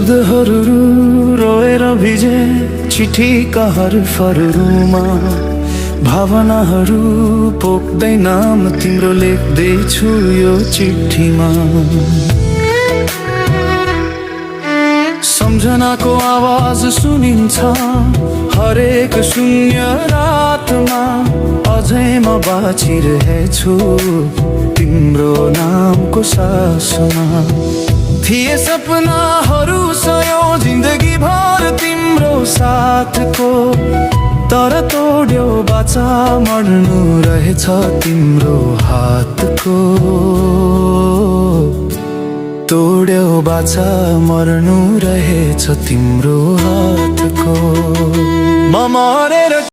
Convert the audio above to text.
शब्दहरू रोएर भिजे चिठीका हरफहरूमा भावनाहरू पोख्दै नाम तिम्रो लेख्दैछु यो चिठीमा। सम्झनाको आवाज सुनिन्छ हरेक शून्य रातमा, अझै म बाँचिरहेछु तिम्रो नामको सासमा। थिए सपनाहरू सयौं जिन्दगी भर तिम्रो साथको, तर तोड्यो बाचा मर्नु रहेछ तिम्रो हातको। तोड्यो बाचा मर्नु रहेछ तिम्रो हातको। म मरेर